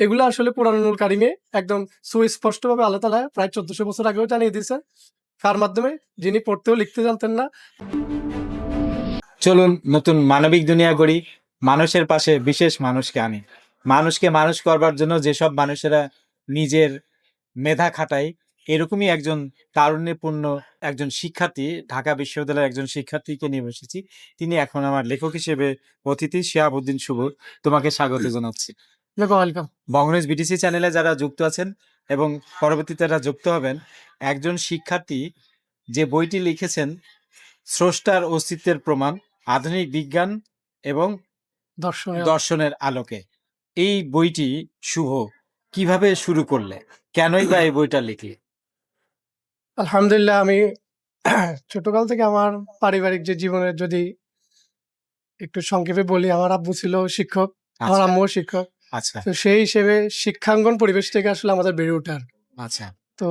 এগুলো আসলে কোরআনুল কারিমে একদম সুস্পষ্টভাবে আল্লাহ তাআলা প্রায় ১৪০০ বছর আগেও জানিয়ে দিয়েছেন। কার মাধ্যমে? যিনি পড়তেও লিখতে জানতেন না। চলুন নতুন মানবিক দুনিয়া গড়ি, মানুষের পাশে বিশেষ মানুষকে আনি। মানুষকে মানুষ করবার জন্য যেসব মানুষেরা নিজের মেধা খাটায়, এরকমই একজন তারুণ্যপূর্ণ একজন শিক্ষার্থী, ঢাকা বিশ্ববিদ্যালয়ের একজন শিক্ষার্থীকে নিয়ে বসেছি। তিনি এখন আমার লেখক হিসেবে অতিথি, শিহাবুদ্দিন শুভ। তোমাকে স্বাগত জানাচ্ছি। ওয়েলকাম। বঙ্গনিউজ বিটিসি চ্যানেলে যারা যুক্ত আছেন এবং পরবর্তীতে যারা যুক্ত হবেন, একজন শিক্ষার্থী যে বইটি লিখেছেন, স্রষ্টার অস্তিত্বের প্রমাণ, আধুনিক বিজ্ঞান এবং দর্শনের আলোকে, এই বইটি শুভ কিভাবে শুরু করলে, কেনই বা এই বইটা লিখলে? আলহামদুলিল্লাহ, আমি ছোটকাল থেকে আমার পারিবারিক যে জীবনের যদি একটু সংক্ষেপে বলি, আমার আব্বু ছিল শিক্ষক, আমার আচ্ছা আম্মুও শিক্ষক। আচ্ছা তো সেই হিসেবে শিক্ষাঙ্গন পরিবেশ থেকে আসলে আমাদের বেড়ে ওঠার। আচ্ছা তো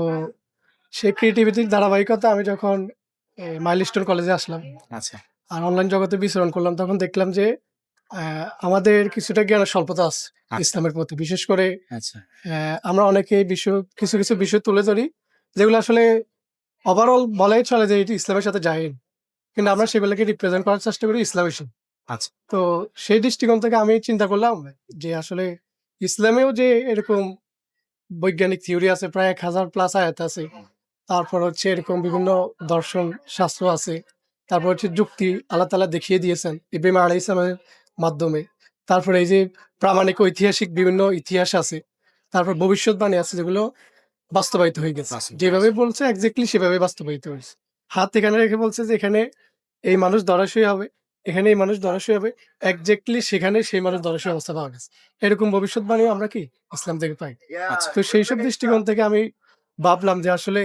সেই ক্রিয়েটিভিটির ধারাবাহিকতা আমি যখন মাইলস্টোন কলেজে আসলাম আচ্ছা আর অনলাইন জগতে বিচরণ করলাম, তখন দেখলাম যে আমাদের কিছুটা জ্ঞানের স্বল্পতা আছে আচ্ছা ইসলামের প্রতি। বিশেষ করে আচ্ছা আমরা অনেকে কিছু কিছু বিষয় তুলে ধরি যেগুলো আসলে ওভারঅল বলাই চলে যে এটি ইসলামের সাথে যায়, কিন্তু আমরা সেগুলোকে রিপ্রেজেন্ট করার চেষ্টা করি ইসলামের সাথে। আচ্ছা তো সেই দৃষ্টিকোণ থেকে আমি চিন্তা করলাম যে আসলে ইসলামেও যে এরকম বৈজ্ঞানিক থিওরি আছে, প্রায় ১,০০০+ আয়াত আছে। তারপর হচ্ছে এরকম বিভিন্ন দর্শন শাস্ত্র আছে। তারপর হচ্ছে যুক্তি আল্লাহ তাআলা দেখিয়ে দিয়েছেন ইব্রাহিম আলাইহিস সালামের মাধ্যমে। তারপরে এই যে প্রামাণিক ঐতিহাসিক বিভিন্ন ইতিহাস আছে। তারপর ভবিষ্যৎবাণী আছে যেগুলো বাস্তবায়িত হয়ে গেছে। যেভাবে বলছে এক্সাক্টলি সেভাবে বাস্তবায়িত হয়েছে। হাত এখানে রেখে বলছে যে এখানে এই মানুষ ধরাশয়ী হবে, এখানে এই মানুষ ধরাশয়ী হবে। এক্সাক্টলি সেখানে সেই মানুষ ধরাশয়ী অবস্থা পাওয়া গেছে। এরকম ভবিষ্যৎবাণীও আমরা কি ইসলাম থেকে পাই। তো সেইসব দৃষ্টিকোণ থেকে আমি ভাবলাম যে আসলে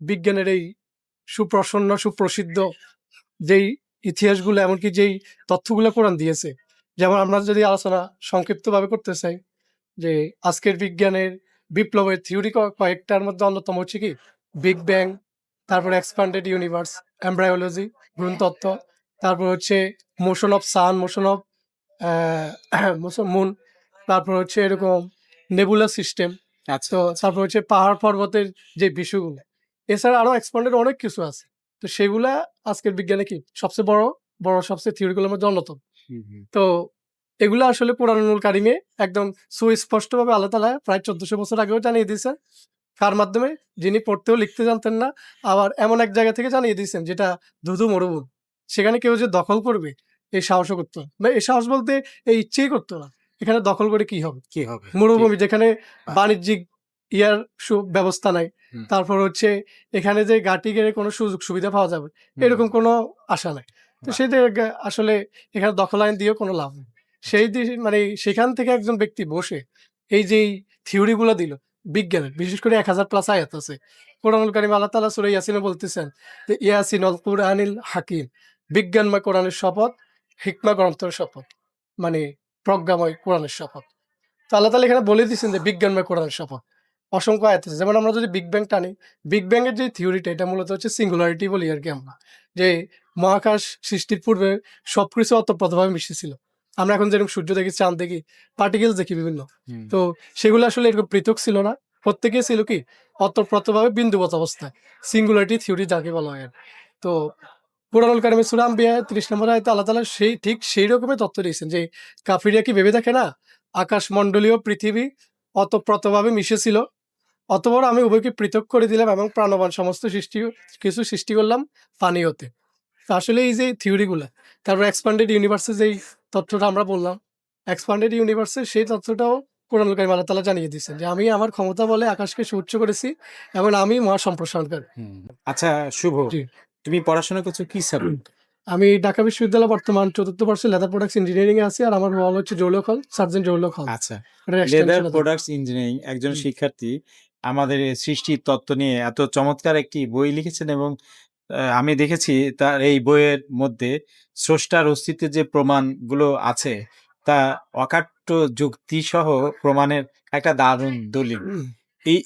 বিজ্ঞানের এই সুপ্রসন্ন, সুপ্রসিদ্ধ যেই ইতিহাসগুলো, এমনকি যেই তথ্যগুলো কোরআন দিয়েছে, যেমন আমরা যদি আলোচনা সংক্ষিপ্তভাবে করতে চাই যে আজকের বিজ্ঞানের বিপ্লবের থিওরি কয়েকটার মধ্যে অন্যতম হচ্ছে কি বিগ ব্যাং, তারপর এক্সপ্যান্ডেড ইউনিভার্স, এমব্রায়োলজি, ভ্রূণতত্ত্ব, তারপর হচ্ছে motion of sun, motion of moon, তারপর হচ্ছে এরকম নেবুলা সিস্টেম। আচ্ছা তো তারপর হচ্ছে পাহাড় পর্বতের যে বিষয়গুলো, এছাড়া আরো এক্সপ্যান্ডেড অনেক কিছু আছে। তো সেগুলা আজকের বিজ্ঞানে কি সবচেয়ে সবচেয়ে থিওরিগুলোর মধ্যে অন্যতম। হুম, হুম। তো এগুলো আসলে কোরআনুল কারিমে একদম সুস্পষ্টভাবে আল্লাহ তাআলা প্রায় ১৪০০ বছর আগেও জানিয়ে দিয়েছেন। কার মাধ্যমে? যিনি পড়তেও লিখতে জানতেন না। আবার এমন এক জায়গা থেকে জানিয়ে দিয়েছেন যেটা ধুধু মরুভূমি। সেখানে কেউ যে দখল করবে এই সাহসও করতো না। বা এই সাহস বলতে এই ইচ্ছেই করতো না। এখানে দখল করে কি হবে? কি হবে? মরুভূমি যেখানে বাহ। বাণিজ্যিক ইয়ার ব্যবস্থা নাই। হুম, তারপর হচ্ছে এখানে যে গাটি গেড়ে কোনো সুযোগ সুবিধা পাওয়া যাবে, হুম, এরকম কোনো আশা নাই। তো বাহ। সেই জায়গা আসলে এখানে দখল আইন দিয়েও কোনো লাভ নেই। সেই মানে সেখান থেকে একজন ব্যক্তি বসে এই যে এই থিওরি গুলা দিল বিজ্ঞানের, বিশেষ করে ১,০০০+ আয়াত আছে। কোরআনুল কারিমে আল্লাহ তাআলা সূরা ইয়াসিনে বলতেছেন যে ইয়াসিন ওয়াল কুরআনিল হাকিম, বিজ্ঞানময় কোরআনের শপথ, হিকমা গ্রন্থের শপথ। মানে প্রজ্ঞাময় কোরআনের শপথ। তো আল্লাহ তাআলা এখানে বলে দিয়েছেন যে বিজ্ঞানময় কোরআনের শপথ। অসংখ্য আয়াত আছে। যেমন আমরা যদি বিগ ব্যাং টানি, বিগ ব্যাং এর যে থিওরিটা এটা মূলত হচ্ছে সিঙ্গুলারিটি বলি আরকি আমরা। যে মহাকাশ সৃষ্টির পূর্বে সবকিছু ওতপ্রোতভাবে মিশেছিল। আমরা এখন যেরকম সূর্য দেখি, চাঁদ দেখি, পার্টিকেলস দেখি বিভিন্ন। হুম, তো সেগুলো আসলে এরকম পৃথক ছিল না। প্রত্যেকেই ছিল কি ওতপ্রোতভাবে বিন্দুবৎ অবস্থায়। সিঙ্গুলারিটি থিওরি যাকে বলা হয়। তো কুরআনুল কারিমে সূরা আম্বিয়া ৩০ নম্বর আয়াতে আল্লাহ তাআলা সেই রকমের তথ্য দিয়েছেন যে কাফিররা কি ভেবে দেখে না আকাশমণ্ডলীয় পৃথিবী ওতপ্রোতভাবে মিশেছিল। অতঃপর আমি উভয়কে পৃথক করে দিলাম এবং প্রাণবান সমস্ত কিছু সৃষ্টি করলাম পানি হতে। তো আসলে এই যে থিওরি গুলা, তারপর এক্সপ্যান্ডেড ইউনিভার্সের যেই তথ্যটা আমরা বললাম, এক্সপ্যান্ডেড ইউনিভার্সের সেই তথ্যটাও কোরআনুল কারিমে আল্লাহ তাআলা জানিয়ে দিয়েছেন যে আমি আমার ক্ষমতা বলে আকাশকে সুউচ্চ করেছি এবং আমি মহা সম্প্রসারণকারী। হুম। আচ্ছা শুভ, জি। তুমি পড়াশোনা করছো কি সাবজেক্ট? আমি ঢাকা বিশ্ববিদ্যালয়ে বর্তমান ৪র্থ বর্ষে লেদার প্রোডাক্টস ইঞ্জিনিয়ারিং এ আছি। আর আমার রোল হচ্ছে জৌলক হল, সার্জেন্ট জৌলক হল। আচ্ছা, এটার লেদার এক্সটেনশন আছে। প্রোডাক্টস ইঞ্জিনিয়ারিং একজন জি। শিক্ষার্থী আমাদের এই সৃষ্টির তত্ত্ব নিয়ে এত চমৎকার একটি বই লিখেছেন এবং আমি দেখেছি তার এই বইয়ের মধ্যে স্রষ্টার অস্তিত্বের যে প্রমাণগুলো আছে তা অকাট্য যুক্তিসহ প্রমাণের একটা দারুণ দলিল।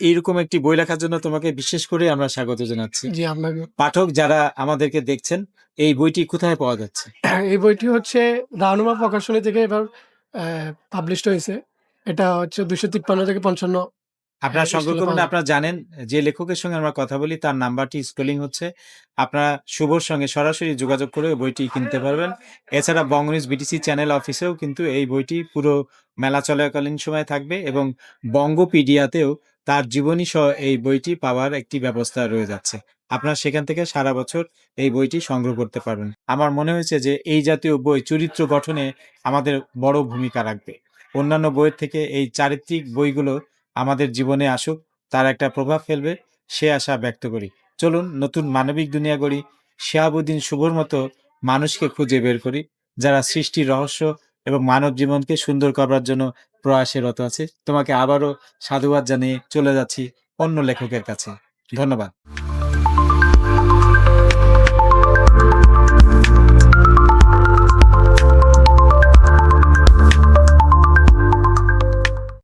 এইরকম একটি বই লেখার জন্য তোমাকে বিশেষ করে আমরা স্বাগত জানাচ্ছি। জি, আপনাকে। পাঠক যারা আমাদেরকে দেখছেন, এই বইটি কোথায় পাওয়া যাচ্ছে? এই বইটি হচ্ছে রাহনুমা প্রকাশনী থেকে এবার পাবলিশড হয়েছে। এটা হচ্ছে 253 থেকে 55। আপনারা সংগ্রহ স্টলে করবেন। পাওয়া যাবে। আপনারা জানেন যে লেখকের সঙ্গে আমরা কথা বলি তার নাম্বারটি স্ক্রলিং হচ্ছে। আপনারা শুভর সঙ্গে সরাসরি যোগাযোগ করে বইটি কিনতে পারবেন। এছাড়া বঙ্গনিউজ বিটিসি চ্যানেল অফিসেও কিন্তু এই বইটি পুরো মেলা চলাকালীন সময় থাকবে এবং বঙ্গপিডিয়াতেও তার জীবনী সহ এই বইটি পাওয়ার একটি ব্যবস্থা রয়ে যাচ্ছে। আপনারা সেখান থেকে সারা বছর এই বইটি সংগ্রহ করতে পারবেন। আমার মনে হয়েছে যে এই জাতীয় বই চরিত্র গঠনে আমাদের বড় ভূমিকা রাখবে। অন্যান্য বইয়ের থেকে এই চারিত্রিক বইগুলো আমাদের জীবনে আসুক, তার একটা প্রভাব ফেলবে, সে আশা ব্যক্ত করি। চলুন নতুন মানবিক দুনিয়া গড়ি, শিহাবুদ্দিন শুভর মতো মানুষকে খুঁজে বের করি যারা সৃষ্টির রহস্য এবং মানব জীবনকে সুন্দর করবার জন্য প্রয়াসে রত আছে। তোমাকে আবারও সাধুবাদ জানিয়ে চলে যাচ্ছি অন্য লেখকের কাছে। ধন্যবাদ।